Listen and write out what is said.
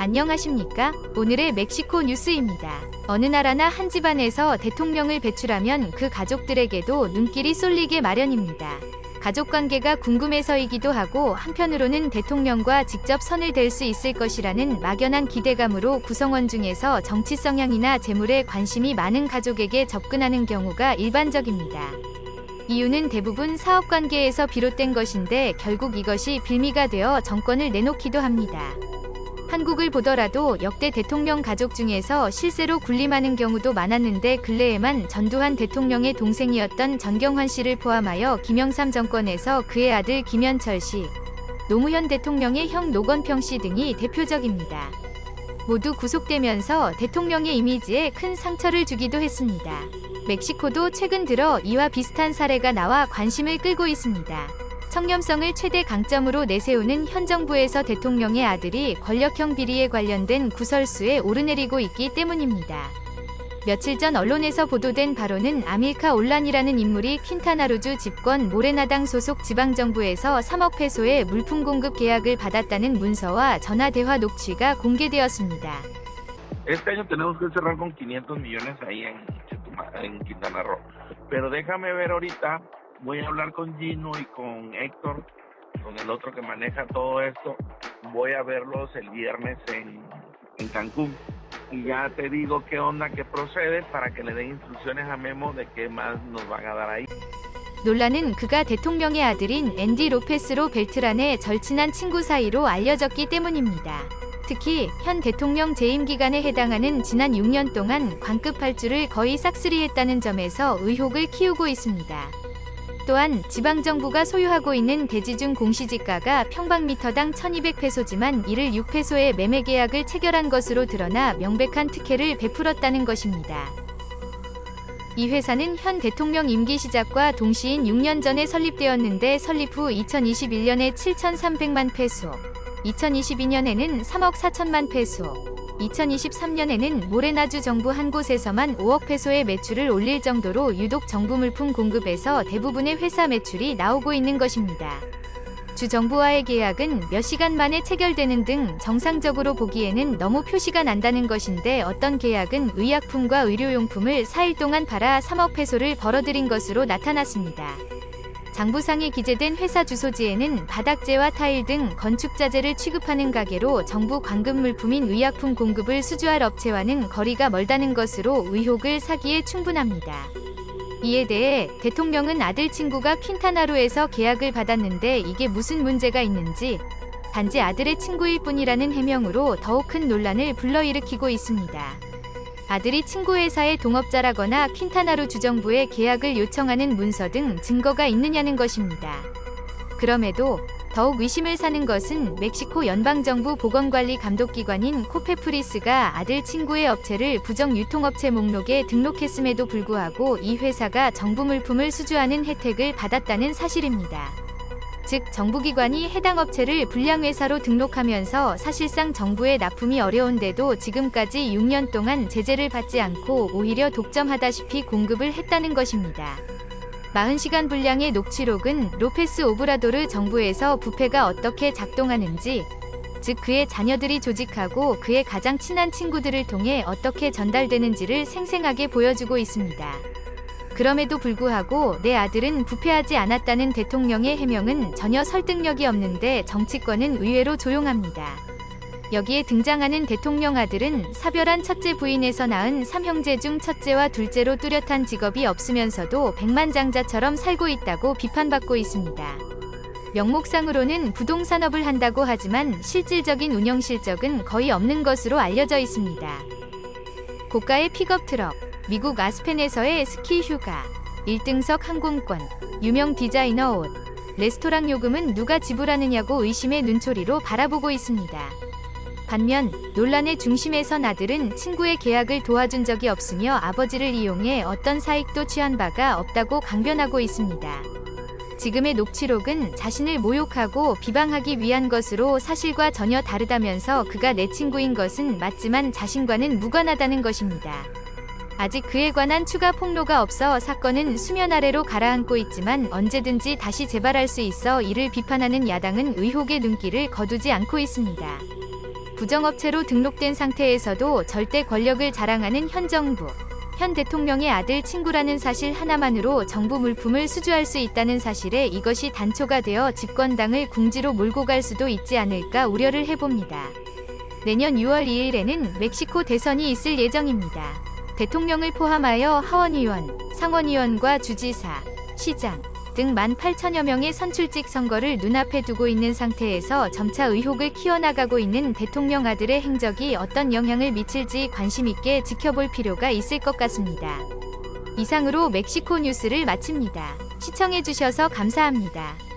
안녕하십니까? 오늘의 멕시코 뉴스입니다. 어느 나라나 한 집안에서 대통령을 배출하면 그 가족들에게도 눈길이 쏠리게 마련입니다. 가족관계가 궁금해서이기도 하고 한편으로는 대통령과 직접 선을 댈 수 있을 것이라는 막연한 기대감으로 구성원 중에서 정치 성향이나 재물에 관심이 많은 가족에게 접근하는 경우가 일반적입니다. 이유는 대부분 사업관계에서 비롯된 것인데 결국 이것이 빌미가 되어 정권을 내놓기도 합니다. 한국을 보더라도 역대 대통령 가족 중에서 실세로 군림하는 경우도 많았는데 근래에만 전두환 대통령의 동생이었던 전경환 씨를 포함하여 김영삼 정권에서 그의 아들 김현철 씨, 노무현 대통령의 형 노건평 씨 등이 대표적입니다. 모두 구속되면서 대통령의 이미지에 큰 상처를 주기도 했습니다. 멕시코도 최근 들어 이와 비슷한 사례가 나와 관심을 끌고 있습니다. 청렴성을 최대 강점으로 내세우는 현 정부에서 대통령의 아들이 권력형 비리에 관련된 구설수에 오르내리고 있기 때문입니다. 며칠 전 언론에서 보도된 바로는 아밀카 올란이라는 인물이 퀸타나루주 집권 모레나당 소속 지방정부에서 3억 페소의 물품 공급 계약을 받았다는 문서와 전화대화 녹취가 공개되었습니다. Este año tenemos que cerrar con 500 millones ahí en Quintana Roo. Pero déjame ver ahorita, voy a hablar con Gino y con Héctor, con el otro que maneja todo esto. Voy a verlos el viernes en Cancún. Y ya te digo qué onda, qué procede, para que le den instrucciones a Memo de qué más nos van a dar ahí. 논란은 그가 대통령의 아들인 앤디 로페스로 벨트란의 절친한 친구 사이로 알려졌기 때문입니다. 특히 현 대통령 재임 기간에 해당하는 지난 6년 동안 관급 발주를 거의 싹쓸이했다는 점에서 의혹을 키우고 있습니다. 또한 지방정부가 소유하고 있는 대지중 공시지가가 평방미터당 1200페소지만 이를 6페소의 매매 계약을 체결한 것으로 드러나 명백한 특혜를 베풀었다는 것입니다. 이 회사는 현 대통령 임기 시작과 동시인 6년 전에 설립되었는데 설립 후 2021년에 7,300만 페소, 2022년에는 3억 4천만 페소, 2023년에는 모레나주 정부 한 곳에서만 5억 페소의 매출을 올릴 정도로 유독 정부 물품 공급에서 대부분의 회사 매출이 나오고 있는 것입니다. 주 정부와의 계약은 몇 시간 만에 체결되는 등 정상적으로 보기에는 너무 표시가 난다는 것인데 어떤 계약은 의약품과 의료용품을 4일 동안 팔아 3억 페소를 벌어들인 것으로 나타났습니다. 장부상에 기재된 회사 주소지에는 바닥재와 타일 등 건축자재를 취급하는 가게로 정부 관급 물품인 의약품 공급을 수주할 업체와는 거리가 멀다는 것으로 의혹을 사기에 충분합니다. 이에 대해 대통령은 아들 친구가 퀸타나루에서 계약을 받았는데 이게 무슨 문제가 있는지 단지 아들의 친구일 뿐이라는 해명으로 더욱 큰 논란을 불러일으키고 있습니다. 아들이 친구 회사의 동업자라거나 퀸타나루 주정부에 계약을 요청하는 문서 등 증거가 있느냐는 것입니다. 그럼에도 더욱 의심을 사는 것은 멕시코 연방정부 보건관리 감독기관인 코페프리스가 아들 친구의 업체를 부정유통업체 목록에 등록했음에도 불구하고 이 회사가 정부 물품을 수주하는 혜택을 받았다는 사실입니다. 즉 정부기관이 해당 업체를 불량회사로 등록하면서 사실상 정부의 납품이 어려운데도 지금까지 6년 동안 제재를 받지 않고 오히려 독점하다시피 공급을 했다는 것입니다. 40시간 분량의 녹취록은 로페스 오브라도르 정부에서 부패가 어떻게 작동하는지, 즉 그의 자녀들이 조직하고 그의 가장 친한 친구들을 통해 어떻게 전달되는지를 생생하게 보여주고 있습니다. 그럼에도 불구하고 내 아들은 부패하지 않았다는 대통령의 해명은 전혀 설득력이 없는데 정치권은 의외로 조용합니다. 여기에 등장하는 대통령 아들은 사별한 첫째 부인에서 낳은 3형제 중 첫째와 둘째로 뚜렷한 직업이 없으면서도 백만장자처럼 살고 있다고 비판받고 있습니다. 명목상으로는 부동산업을 한다고 하지만 실질적인 운영 실적은 거의 없는 것으로 알려져 있습니다. 고가의 픽업 트럭, 미국 아스펜에서의 스키 휴가, 1등석 항공권, 유명 디자이너 옷, 레스토랑 요금은 누가 지불하느냐고 의심의 눈초리로 바라보고 있습니다. 반면 논란의 중심에선 아들은 친구의 계약을 도와준 적이 없으며 아버지를 이용해 어떤 사익도 취한 바가 없다고 강변하고 있습니다. 지금의 녹취록은 자신을 모욕하고 비방하기 위한 것으로 사실과 전혀 다르다면서 그가 내 친구인 것은 맞지만 자신과는 무관하다는 것입니다. 아직 그에 관한 추가 폭로가 없어 사건은 수면 아래로 가라앉고 있지만 언제든지 다시 재발할 수 있어 이를 비판하는 야당은 의혹의 눈길을 거두지 않고 있습니다. 부정업체로 등록된 상태에서도 절대 권력을 자랑하는 현 정부. 현 대통령의 아들 친구라는 사실 하나만으로 정부 물품을 수주할 수 있다는 사실에 이것이 단초가 되어 집권당을 궁지로 몰고 갈 수도 있지 않을까 우려를 해봅니다. 내년 6월 2일에는 멕시코 대선이 있을 예정입니다. 대통령을 포함하여 하원의원, 상원의원과 주지사, 시장 등 18,000여 명의 선출직 선거를 눈앞에 두고 있는 상태에서 점차 의혹을 키워나가고 있는 대통령 아들의 행적이 어떤 영향을 미칠지 관심 있게 지켜볼 필요가 있을 것 같습니다. 이상으로 멕시코 뉴스를 마칩니다. 시청해주셔서 감사합니다.